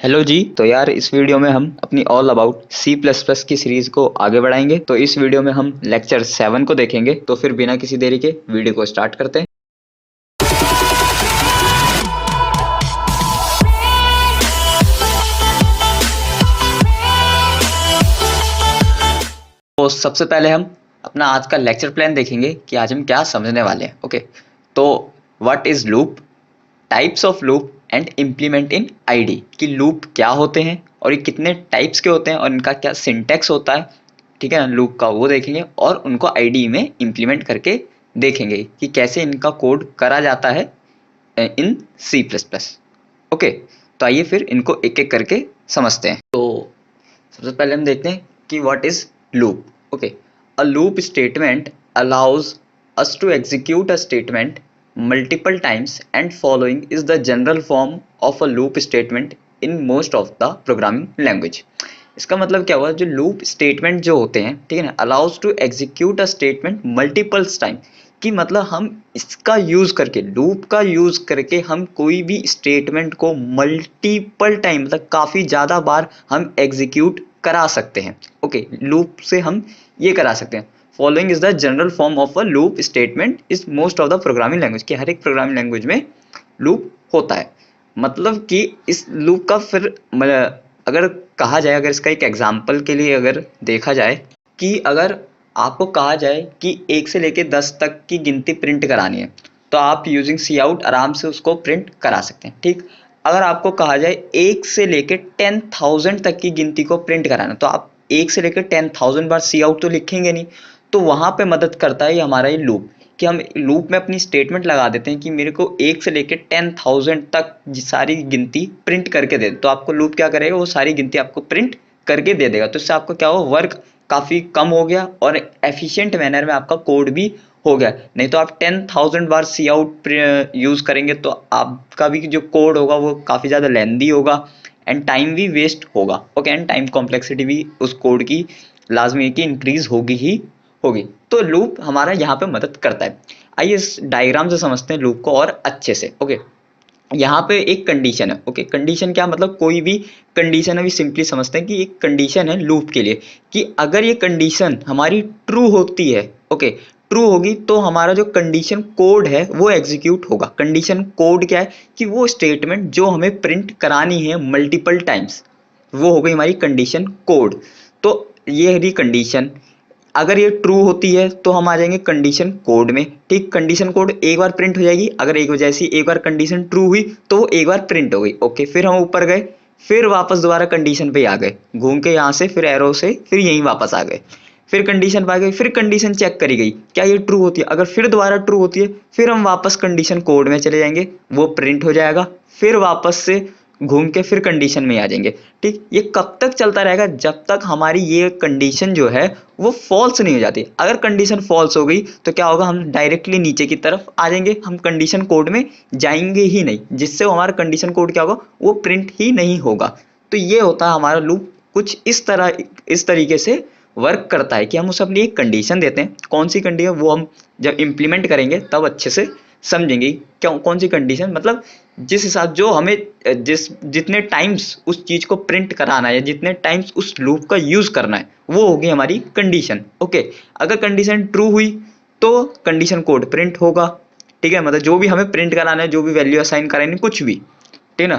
Hello जी। तो यार इस वीडियो में हम अपनी all about C plus plus की सीरीज को आगे बढ़ाएंगे। तो इस वीडियो में हम लेक्चर 7 को देखेंगे। तो फिर बिना किसी देरी के वीडियो को स्टार्ट करते हैं। तो सबसे पहले हम अपना आज का लेक्चर प्लान देखेंगे कि आज हम क्या समझने वाले हैं। ओके, तो what is loop, types of loop and implement in ID, कि लूप क्या होते हैं और ये कितने टाइप्स के होते हैं और इनका क्या सिंटैक्स होता है। ठीक है ना, लूप का वो देखेंगे और उनको आईडी में इम्प्लीमेंट करके देखेंगे कि कैसे इनका कोड करा जाता है इन सी प्लस प्लस। ओके, तो आइए फिर इनको एक एक करके समझते हैं। तो सबसे पहले हम देखते हैं कि what is loop. Okay, a loop statement allows us to execute a statement multiple times and following is the general form of a loop statement in most of the programming language। इसका मतलब क्या हुआ, जो loop statement जो होते हैं, ठीक है ना, allows to execute a statement multiples time, कि मतलब हम इसका यूज करके, लूप का यूज करके हम कोई भी स्टेटमेंट को मल्टीपल टाइम, मतलब काफी ज्यादा बार हम एग्जीक्यूट करा सकते हैं। ओके, लूप से हम ये करा सकते हैं। Following is the general form of a loop statement is most of the programming language, कि हर एक प्रोग्रामिंग लैंग्वेज में लूप होता है। मतलब कि इस लूप का फिर अगर कहा जाए, अगर इसका एक एग्जांपल के लिए अगर देखा जाए, कि अगर आपको कहा जाए कि 1 से लेके 10 तक की गिनती प्रिंट करानी है, तो आप यूजिंग सी आउट आराम से उसको प्रिंट करा सकते हैं। ठीक, अगर आपको कहा जाए 1 से लेके 10,000 तक की गिनती को प्रिंट कराना, तो आप 1 से लेकर 10,000 बार सी आउट तो लिखेंगे नहीं। तो वहां पे मदद करता है ये हमारा ये लूप, कि हम लूप में अपनी स्टेटमेंट लगा देते हैं कि मेरे को 1 से लेकर 10,000 तक सारी गिनती प्रिंट करके दे, तो आपको लूप क्या करेगा, वो सारी गिनती आपको प्रिंट करके दे देगा। तो इससे आपको क्या हो, वर्क काफी कम हो गया और एफिशिएंट मैनर में आपका कोड भी हो गया। नहीं तो आप 10,000 बार सी आउट यूज करेंगे तो आपका भी जो कोड होगा वो काफी ज्यादा लेंदी होगा एंड टाइम भी वेस्ट होगा। ओके, एंड टाइम कॉम्प्लेक्सिटी भी उस कोड की लाजमी है कि इंक्रीज होगी ही होगी। तो लूप हमारा यहाँ पे मदद करता है। आइए इस डायग्राम से समझते हैं लूप को और अच्छे से। ओके, यहाँ पे एक कंडीशन है। ओके, कंडीशन क्या मतलब, कोई भी कंडीशन अभी सिंपली समझते हैं कि एक कंडीशन है लूप के लिए, कि अगर ये कंडीशन हमारी ट्रू होती है, ओके, ट्रू होगी तो हमारा जो कंडीशन कोड है वो एग्जीक्यूट होगा। कंडीशन कोड क्या है, कि वो स्टेटमेंट जो हमें प्रिंट करानी है मल्टीपल टाइम्स, वो हो गई हमारी कंडीशन कोड। तो ये रही कंडीशन। अगर ये ट्रू होती है तो हम आ जाएंगे कंडीशन कोड में। ठीक, कंडीशन कोड एक बार प्रिंट हो जाएगी, अगर एक जैसी एक बार कंडीशन ट्रू हुई तो वो एक बार प्रिंट हो गई। ओके, फिर हम ऊपर गए, फिर वापस दोबारा कंडीशन पे आ गए, घूम के यहाँ से फिर एरो से फिर यहीं वापस आ गए, फिर कंडीशन पे आ गए, फिर कंडीशन चेक करी गई क्या ये ट्रू होती है, अगर फिर दोबारा ट्रू होती है फिर हम वापस कंडीशन कोड में चले जाएंगे, वो प्रिंट हो जाएगा, फिर वापस से घूम के फिर कंडीशन में आ जाएंगे। ठीक, ये कब तक चलता रहेगा, जब तक हमारी ये कंडीशन जो है वो फॉल्स नहीं हो जाती। अगर कंडीशन फॉल्स हो गई तो क्या होगा, हम डायरेक्टली नीचे की तरफ आ जाएंगे, हम कंडीशन कोड में जाएंगे ही नहीं, जिससे हमारा कंडीशन कोड क्या होगा, वो प्रिंट ही नहीं होगा। तो ये होता है हमारा लूप, कुछ इस तरीके से वर्क करता है कि हम उसे अपनी एक कंडीशन देते हैं। कौन सी कंडीशन, वो हम जब इंप्लीमेंट करेंगे तब अच्छे से समझेंगे क्यों, कौन सी कंडीशन, मतलब जिस हिसाब जो हमें जितने टाइम्स उस चीज को प्रिंट कराना है, जितने टाइम्स उस लूप का यूज करना है, वो होगी हमारी कंडीशन। ओके, अगर कंडीशन ट्रू हुई तो कंडीशन कोड प्रिंट होगा। ठीक है, मतलब जो भी हमें प्रिंट कराना है, जो भी वैल्यू असाइन करानी, कुछ भी, ठीक है ना,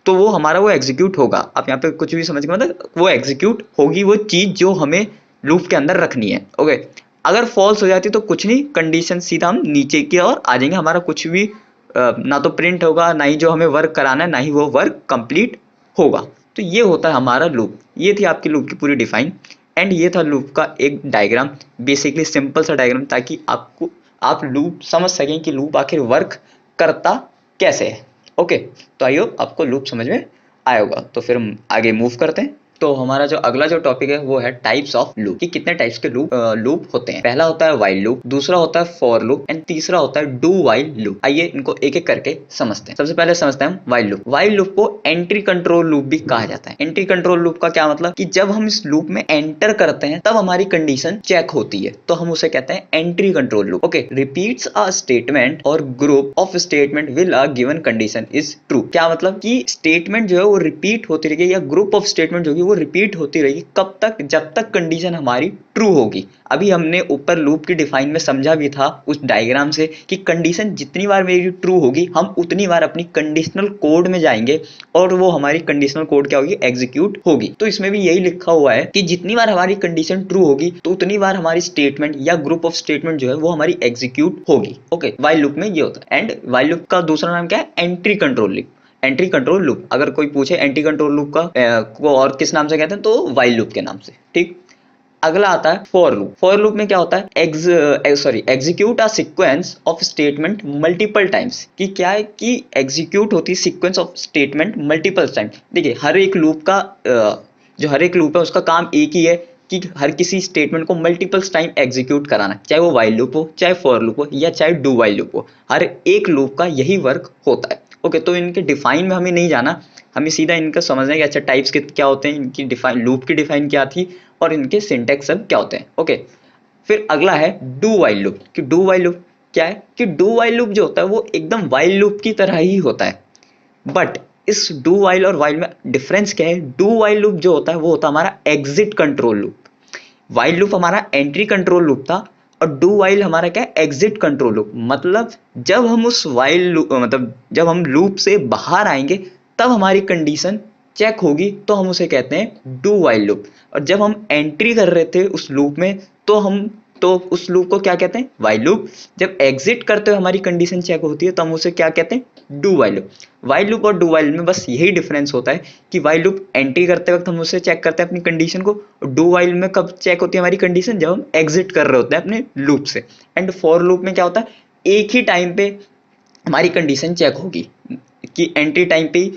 तो वो हमारा वो एग्जीक्यूट होगा। आप यहाँ पे कुछ भी समझ के, मतलब वो एग्जीक्यूट होगी वो चीज जो हमें लूप के अंदर रखनी है। ओके, अगर फॉल्स हो जाती तो कुछ नहीं, कंडीशन सीधा हम नीचे की ओर आ जाएंगे, हमारा कुछ भी ना तो प्रिंट होगा, ना ही जो हमें वर्क कराना है, ना ही वो वर्क कंप्लीट होगा। तो ये होता है हमारा लूप। ये थी आपकी लूप की पूरी डिफाइन, एंड ये था लूप का एक डायग्राम, बेसिकली सिंपल सा डायग्राम, ताकि आप लूप समझ सकें कि लूप आखिर वर्क करता कैसे है। ओके, तो आई होप आपको लूप समझ में आया होगा। तो फिर हम आगे मूव करते हैं। तो हमारा जो अगला जो टॉपिक है वो है टाइप्स ऑफ लूप, कि कितने टाइप्स के लूप होते हैं। पहला होता है व्हाइल लूप, दूसरा होता है फॉर लूप एंड तीसरा होता है डू व्हाइल लूप। आइए इनको एक एक करके समझते हैं। सबसे पहले समझते हैं हम व्हाइल लूप। व्हाइल लूप को एंट्री कंट्रोल लूप भी कहा जाता है। एंट्री कंट्रोल लूप का क्या मतलब, कि जब हम इस लूप में एंटर करते हैं तब हमारी कंडीशन चेक होती है, तो हम उसे कहते हैं entry control loop. Okay, repeats a statement और group of statement will a given condition is true. क्या मतलब, कि स्टेटमेंट जो है वो रिपीट होती रहेगी या ग्रुप ऑफ स्टेटमेंट जो है वो रिपीट होती रहेगी, कब तक, जब तक कंडीशन हमारी ट्रू होगी। अभी हमने ऊपर लूप की डिफाइन में समझा भी था उस डायग्राम से, कि कंडीशन जितनी बार मेरी ट्रू होगी हम उतनी बार अपनी कंडीशनल कोड में जाएंगे और वो हमारी कंडीशनल कोड क्या होगी, एग्जीक्यूट होगी। तो इसमें भी यही लिखा हुआ है कि जितनी बार हमारी कंडीशन ट्रू होगी तो उतनी बार हमारी स्टेटमेंट या ग्रुप ऑफ स्टेटमेंट जो है वो हमारी एग्जीक्यूट होगी। ओके, व्हाइल लूप में ये होता है। एंड व्हाइल लूप का दूसरा नाम क्या है, entry control loop. Entry control loop, अगर कोई पूछे एंट्री कंट्रोल लूप का को और किस नाम से कहते हैं, तो व्हाइल लूप के नाम से। ठीक, अगला आता है फॉर लूप। फॉर लूप में क्या होता है, execute a sequence of statement multiple times. कि क्या है, कि एग्जीक्यूट होती है sequence of statement multiple time. देखिए हर एक लूप का जो हर एक लूप है उसका काम एक ही है, कि हर किसी स्टेटमेंट को मल्टीपल्स टाइम एग्जीक्यूट कराना, चाहे वो व्हाइल लूप हो, चाहे फॉर लूप हो, या चाहे डू व्हाइल लूप हो। हर एक लूप का यही वर्क होता है। ओके, तो इनके डिफाइन में हमें नहीं जाना, हमें सीधा इनका समझना है कि अच्छा टाइप्स के क्या होते हैं, इनकी डिफाइन, लूप की डिफाइन क्या थी और इनके सिंटैक्स सब क्या होते हैं। ओके, फिर अगला है डू व्हाइल लूप। कि डू व्हाइल लूप क्या है, कि डू व्हाइल लूप जो होता है वो एकदम व्हाइल लूप की तरह ही होता है, बट इस डू व्हाइल और व्हाइल में डिफरेंस क्या है। डू व्हाइल लूप जो होता है वो होता है हमारा exit control loop. While loop हमारा एंट्री कंट्रोल लूप था और डू व्हाइल हमारा क्या है, एग्जिट कंट्रोल लूप। मतलब जब हम उस व्हाइल लूप, मतलब जब हम लूप से बाहर आएंगे तब हमारी कंडीशन चेक होगी, तो हम उसे कहते हैं डू व्हाइल लूप। और जब हम एंट्री कर रहे थे उस लूप में तो उस लूप को क्या कहते हैं, व्हाइल लूप। जब एग्जिट करते हुए हमारी कंडीशन चेक होती है तो हम उसे क्या कहते हैं, do while loop. While loop और डू व्हाइल में बस यही डिफरेंस होता है कि व्हाइल लूप एंट्री करते वक्त हम उसे चेक करते हैं अपनी कंडीशन को, और डू व्हाइल में कब चेक होती है हमारी कंडीशन, जब हम एग्जिट कर रहे होते हैं अपने लूप से। एंड फॉर लूप में क्या होता है, एक ही टाइम पे हमारी कंडीशन चेक होगी, कि एंट्री टाइम पे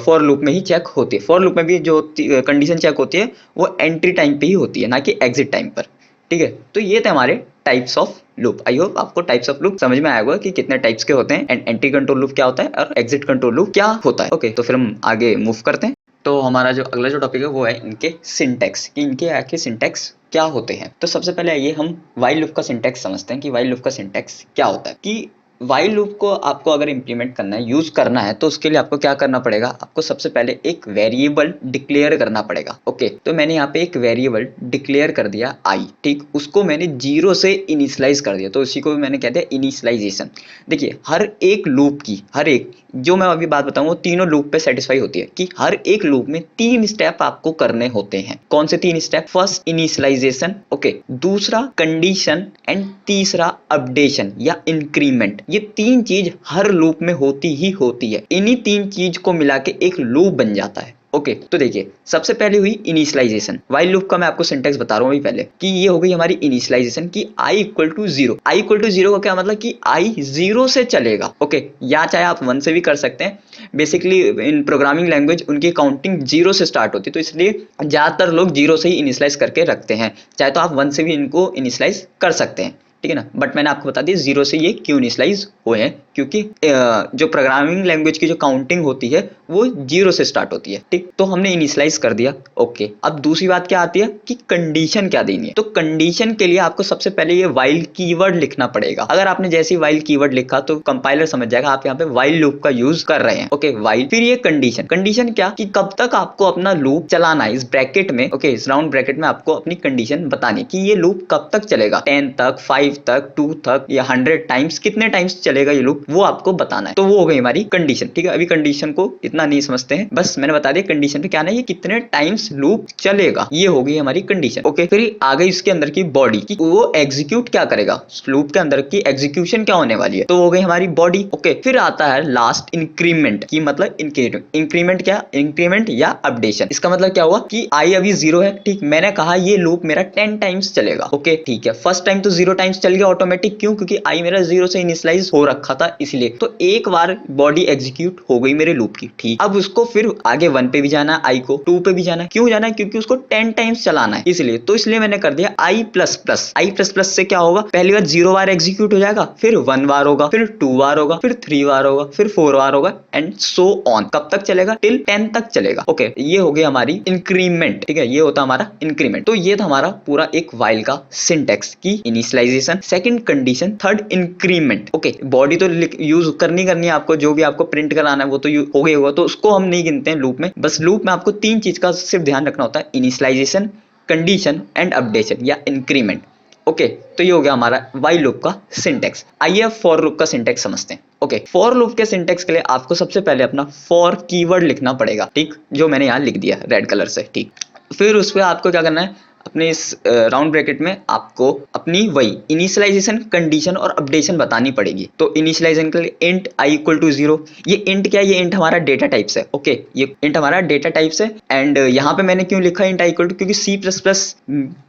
फॉर लूप में ही चेक होती है। फॉर लूप में भी जो कंडीशन चेक होती है वो एंट्री टाइम पे ही होती है, ना कि एग्जिट टाइम पर। ठीक है, तो ये थे हमारे types of loop. I hope आपको टाइप्स ऑफ लूप समझ में आया होगा कि कितने टाइप्स के होते हैं, एंड एंट्री कंट्रोल लूप क्या होता है और एग्जिट कंट्रोल लूप क्या होता है। ओके, तो फिर हम आगे मूव करते हैं। तो हमारा जो अगला जो टॉपिक है वो है इनके सिंटैक्स, कि इनके आखिर सिंटैक्स क्या होते हैं। तो सबसे पहले आइए हम व्हाइल लूप का सिंटैक्स समझते हैं कि व्हाइल लूप का सिंटैक्स क्या होता है। कि व्हाइल लूप को आपको अगर इंप्लीमेंट करना है, यूज करना है, तो उसके लिए आपको क्या करना पड़ेगा, आपको सबसे पहले एक वेरिएबल डिक्लेयर करना पड़ेगा। ओके, तो मैंने यहाँ पे एक वेरिएबल डिक्लेयर कर दिया आई। ठीक, उसको मैंने 0 से इनिशियलाइज कर दिया, तो उसी को भी मैंने कहते हैं इनिशियलाइजेशन। देखिए हर एक लूप की, हर एक जो मैं अभी बात बताऊं वो तीनों लूप पे सेटिस्फाई होती है, कि हर एक लूप में 3 स्टेप आपको करने होते हैं। कौन से 3 स्टेप, फर्स्ट इनिशियलाइजेशन, ओके, दूसरा कंडीशन एंड तीसरा अपडेशन या इंक्रीमेंट। ये 3 चीज हर लूप में होती ही होती है। इन्हीं 3 चीज को मिला के एक लूप बन जाता है। ओके, तो देखिए सबसे पहले हुई इनिशियलाइजेशन। व्हाइल लूप का मैं आपको सिंटैक्स बता रहा हूँ अभी पहले, कि ये हो गई हमारी इनिशियलाइजेशन, की i equal to 0। i equal to 0 का क्या मतलब, कि i 0 से चलेगा। ओके, या चाहे आप 1 से भी कर सकते हैं। बेसिकली इन प्रोग्रामिंग लैंग्वेज उनकी काउंटिंग 0 से स्टार्ट होती है, तो इसलिए ज्यादातर लोग 0 से ही इनिशियलाइज करके रखते हैं। चाहे तो आप 1 से भी इनको इनिशियलाइज कर सकते हैं, ठीक है ना। बट मैंने आपको बता दिया 0 से ये क्यों इनिशियलाइज हुए हैं, क्योंकि जो प्रोग्रामिंग लैंग्वेज की जो काउंटिंग होती है वो 0 से स्टार्ट होती है। ठीक, तो हमने इनिशियलाइज कर दिया। ओके, अब दूसरी बात क्या आती है, कि कंडीशन क्या देनी है। तो कंडीशन के लिए आपको सबसे पहले ये व्हाइल कीवर्ड लिखना पड़ेगा। अगर आपने जैसे ही व्हाइल कीवर्ड लिखा तो कंपाइलर समझ जाएगा आप यहाँ पे व्हाइल लूप का यूज कर रहे हैं। ओके, व्हाइल, फिर ये कंडीशन। कंडीशन क्या, कि कब तक आपको अपना लूप चलाना है, इस ब्रैकेट में, ओके, इस राउंड ब्रैकेट में आपको अपनी कंडीशन बतानी, कि ये लूप कब तक चलेगा, 10 तक, 5 तक, 2 तक, या 100 टाइम्स, कितने टाइम्स चलेगा ये लूप, वो आपको बताना है। तो वो हो गई हमारी कंडीशन। ठीक है, अभी कंडीशन को इतना नहीं समझते हैं, बस मैंने बता दिया कंडीशन पे क्या है, ये कितने टाइम्स लूप चलेगा, ये हो गई हमारी कंडीशन। ओके, फिर आ गई इसके अंदर की बॉडी, कि वो एग्जीक्यूट क्या करेगा, लूप के अंदर की एग्जीक्यूशन क्या होने वाली है, तो हो गई हमारी बॉडी। ओके, फिर आता है लास्ट इंक्रीमेंट, की मतलब इंक्रीमेंट क्या, इंक्रीमेंट या अपडेशन। इसका मतलब क्या हुआ, कि आई अभी 0 है। ठीक, मैंने कहा ये लूप मेरा 10 टाइम्स चलेगा। ओके, ठीक है, फर्स्ट टाइम तो 0 टाइम्स चल गया ऑटोमेटिक, क्यों? क्योंकि आई मेरा 0 से इनिशियलाइज हो रखा था इसलिए। तो एक बार बॉडी एग्जीक्यूट हो गई मेरे लूप की, ठीक। अब उसको फिर आगे 1 पे भी जाना है, आई को 2 पे भी जाना है। क्यों जाना है? क्योंकि उसको 10 टाइम्स चलाना है इसलिए। तो इसलिए मैंने कर दिया आई प्लस प्लस। आई प्लस प्लस से क्या होगा, पहली बार 0 बार एग्जीक्यूट हो जाएगा, फिर 1 बार होगा, फिर 2 बार होगा, फिर 3 बार होगा, फिर 4 बार होगा, एंड सो ऑन। कब तक चलेगा? टिल 10 तक चलेगा। ओके, ये हो गया हमारी इंक्रीमेंट, ठीक है, ये होता हमारा इंक्रीमेंट। तो ये था हमारा पूरा एक वाइल का सिंटेक्स की initialization, second condition, third increment. Okay, body तो यूज करनी है आपको, जो भी आपको प्रिंट कराना है वो तो हो गया होगा, तो उसको हम नहीं गिनते हैं लूप में। बस लूप में आपको 3 चीज का सिर्फ ध्यान रखना होता है, इनिशियलाइजेशन, कंडीशन एंड अपडेशन या इंक्रीमेंट। ओके, तो ये हो गया हमारा वाइल लूप का सिंटेक्स। आइए अब फॉर लूप का सिंटेक्स समझते हैं। ओके, फॉर लूप के सिंटेक्स के लिए आपको सबसे पहले अपना फॉर कीवर्ड लिखना पड़ेगा, ठीक, जो मैंने यहाँ लिख दिया रेड कलर से, ठीक। फिर उस पर आपको क्या करना है, अपने इस राउंड ब्रैकेट में आपको अपनी वही इनिशियलाइजेशन, कंडीशन और अपडेशन बतानी पड़ेगी। तो इनिशियलाइजेशन के लिए इंट आई इक्वल टू 0। ये इंट क्या है? ये इंट हमारा डेटा टाइप्स है। ओके, ये इंट हमारा डेटा टाइप्स है। एंड यहाँ पे मैंने क्यों लिखा इंट आई इक्वल टू, क्योंकि सी प्लस प्लस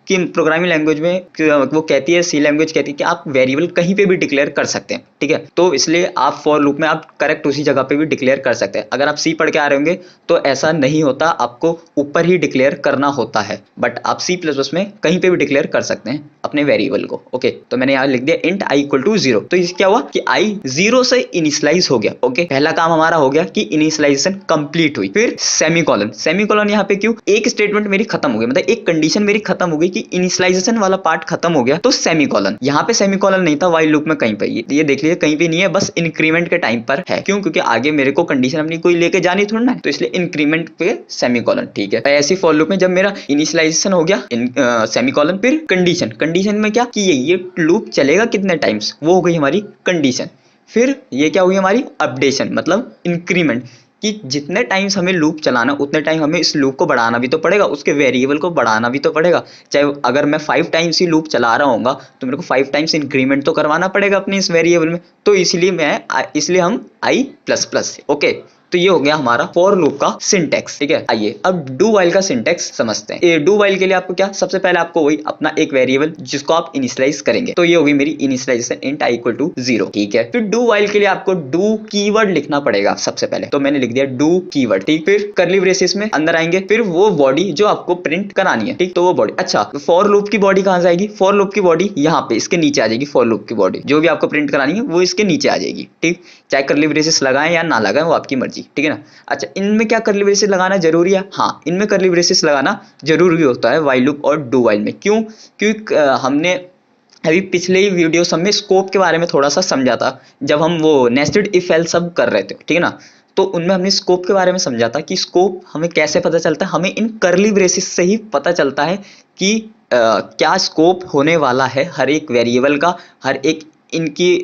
की प्रोग्रामिंग लैंग्वेज में वो कहती है, सी लैंग्वेज कहती है कि आप वेरिएबल कहीं पे भी डिक्लेयर कर सकते हैं, ठीक है। तो इसलिए आप फॉर लूप में आप करेक्ट उसी जगह पे भी डिक्लेयर कर सकते हैं। अगर आप सी पढ़ के आ रहे होंगे तो ऐसा नहीं होता, आपको ऊपर ही डिक्लेयर करना होता है, बट आप सी प्लस प्लस में कहीं पे भी डिक्लेयर कर सकते हैं अपने वेरिएबल को। ओके, तो मैंने यहाँ लिख दिया इंट आई इक्वल टू 0। तो इससे क्या हुआ कि आई 0 से इनिशियलाइज हो गया। ओके, पहला काम हमारा हो गया कि इनिशियलाइजेशन कंप्लीट हुई। फिर सेमीकोलन। सेमीकोलन यहाँ पे क्यों? एक स्टेटमेंट मेरी खत्म हो गई, मतलब एक कंडीशन मेरी खत्म हो गई कि इनिशियलाइजेशन वाला पार्ट खत्म हो गया, तो सेमीकोलन। यहाँ पे सेमीकोलन नहीं था वाइल लूप में कहीं पे, ये देख लीजिए कहीं पे नहीं है, बस इंक्रीमेंट के टाइम पर है। क्यों? क्योंकि आगे मेरे को कंडीशन अपनी कोई लेके जानी थोड़ी ना है, तो इसलिए इंक्रीमेंट पे सेमीकोलन, ठीक है। ऐसी फॉर लूप में जब मेरा इनिशियलाइजेशन हो गया, सेमीकोलन, फिर कंडीशन। कंडीशन में क्या कि ये लूप चलेगा कितने टाइम्स, वो हो गई हमारी कंडीशन। फिर ये क्या हुई हमारी अपडेशन, मतलब इंक्रीमेंट, कि जितने टाइम्स हमें लूप चलाना उतने टाइम हमें इस लूप को बढ़ाना भी तो पड़ेगा, उसके वेरिएबल को बढ़ाना भी तो पड़ेगा। चाहे अगर मैं 5 टाइम्स ही लूप चला रहा हूँ तो मेरे को 5 टाइम्स इंक्रीमेंट तो करवाना पड़ेगा अपने इस वेरिएबल में। तो इसलिए हम आई प्लस प्लस। ओके, तो ये हो गया हमारा फॉर लूप का सिंटेक्स, ठीक है। आइए अब डू वाइल का सिंटेक्स समझते हैं। ये डू वाइल के लिए आपको क्या, सबसे पहले आपको वही अपना एक वेरिएबल जिसको आप इनिशियलाइज करेंगे, तो ये होगी मेरी initialization int i equal to 0, ठीक है। फिर डू वाइल के लिए आपको डू कीवर्ड लिखना पड़ेगा सबसे पहले, तो मैंने लिख दिया डू कीवर्ड, ठीक। फिर कर्ली ब्रेसेस में अंदर आएंगे, फिर वो बॉडी जो आपको प्रिंट करानी है, ठीक, तो वो बॉडी। अच्छा, फॉर लूप की बॉडी कहां से आएगी? फॉर लूप की बॉडी यहाँ पे इसके नीचे आ जाएगी। फॉर लूप की बॉडी जो भी आपको प्रिंट करानी है वो इसके नीचे आ जाएगी, ठीक। चाहे कर्ली ब्रेसेस लगाएं या ना लगाएं वो आपकी मर्जी, ठीक है ना। अच्छा, इनमें क्या कर्ली ब्रेसेस लगाना जरूरी है? हाँ, इनमें कर्ली ब्रेसेस लगाना जरूरी होता है वाइल लूप और डू वाइल में। क्यों? क्योंकि हमने अभी पिछले ही वीडियो सब में स्कोप के बारे में थोड़ा सा समझा था, जब हम वो नेस्टेड इफ एल्स सब कर रहे थे, ठीक है ना। तो उनमें हमने स्कोप के बारे में समझा था कि स्कोप हमें कैसे पता चलता है, हमें इन कर्ली ब्रेसेस से ही पता चलता है कि क्या स्कोप होने वाला है हर एक वेरिएबल का, हर एक इनकी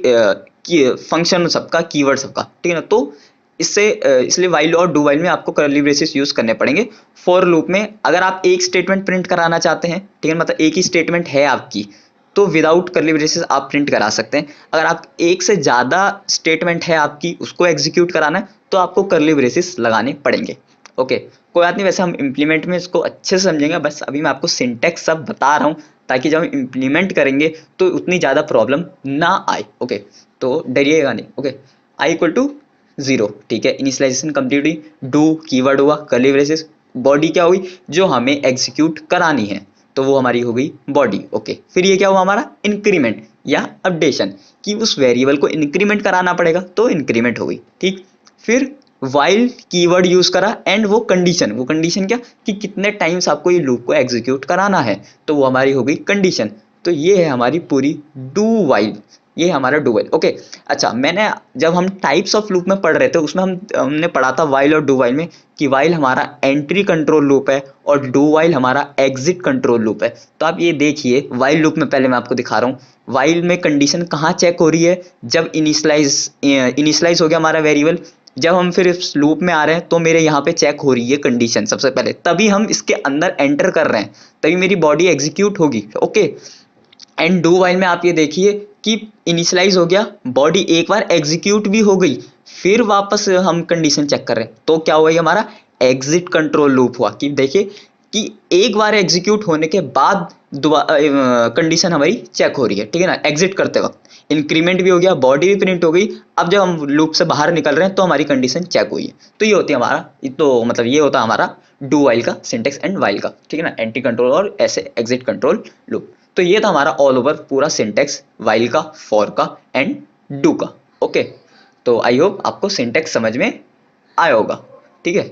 फंक्शन सबका, कीवर्ड सबका, ठीक है ना। तो इसलिए वाइल और डू वाइल में आपको कर्ली ब्रेसेस यूज करने पड़ेंगे। फॉर लूप में अगर आप एक स्टेटमेंट प्रिंट कराना चाहते हैं, ठीक है, मतलब एक ही स्टेटमेंट है आपकी, तो विदाउट कर्ली ब्रेसेस आप प्रिंट करा सकते हैं। अगर आप एक से ज्यादा स्टेटमेंट है आपकी, उसको एग्जीक्यूट कराना है, तो आपको कर्ली ब्रेसेस लगाने पड़ेंगे। ओके, कोई बात नहीं, वैसे हम इंप्लीमेंट में इसको अच्छे से समझेंगे, बस अभी मैं आपको सिंटेक्स सब बता रहा हूँ ताकि जब हम इंप्लीमेंट करेंगे तो उतनी ज्यादा प्रॉब्लम ना आए। ओके, तो डरिएगा नहीं। ओके, आई इक्वल टू 0, ठीक है। इनिशियलाइजेशन कंप्लीट हुई, डू कीवर्ड हुआ, कर्ली ब्रेसेस, बॉडी क्या हुई जो हमें एग्जीक्यूट करानी है, तो वो हमारी हो गई बॉडी। ओके, फिर ये क्या हुआ हमारा इंक्रीमेंट या अपडेशन, कि उस वेरिएबल को इंक्रीमेंट कराना पड़ेगा, तो इंक्रीमेंट हो गई, ठीक। फिर वाइल कीवर्ड यूज करा एंड वो कंडीशन क्या कि कितने टाइम्स आपको ये लूप को एग्जीक्यूट कराना है, तो वो हमारी हो गई कंडीशन। तो ये है हमारी पूरी डू वाइल, ये हमारा डू वाइल। ओके, अच्छा, मैंने जब हम टाइप्स ऑफ लूप में पढ़ रहे थे उसमें हमने पढ़ा था वाइल और डू वाइल में कि वाइल हमारा एंट्री कंट्रोल लूप है और डू वाइल हमारा एग्जिट कंट्रोल लूप है। तो आप ये देखिए, वाइल लूप में पहले मैं आपको दिखा रहा हूँ, वाइल में कंडीशन कहाँ चेक हो रही है, जब इनिशियलाइज हो गया हमारा वेरिएबल, जब हम फिर इस लूप में आ रहे हैं तो मेरे यहाँ पे चेक हो रही है कंडीशन सबसे पहले, तभी हम इसके अंदर एंटर कर रहे हैं, तभी मेरी बॉडी एग्जीक्यूट होगी। ओके, एंड डू वाइल में आप ये देखिए कि इनिशियलाइज हो गया, बॉडी एक बार एग्जीक्यूट भी हो गई, फिर वापस हम कंडीशन चेक कर रहे हैं, तो क्या हुआ हमारा एग्जिट कंट्रोल लूप हुआ। कि देखिए कि एक बार एग्जीक्यूट होने के बाद कंडीशन हमारी चेक हो रही है, ठीक है ना, एग्जिट करते वक्त इंक्रीमेंट भी हो गया, बॉडी भी प्रिंट हो गई। अब जब हम लूप से बाहर निकल रहे हैं तो हमारी कंडीशन चेक हुई है। तो ये होती है हमारा, तो मतलब ये होता है हमारा डू वाइल का सिंटेक्स एंड वाइल का, ठीक है ना, एंटी कंट्रोल और ऐसे एग्जिट कंट्रोल लूप। तो ये था हमारा ऑल ओवर पूरा सिंटेक्स वाइल का, फॉर का एंड डू का। ओके, तो आई होप आपको सिंटेक्स समझ में आया होगा, ठीक है।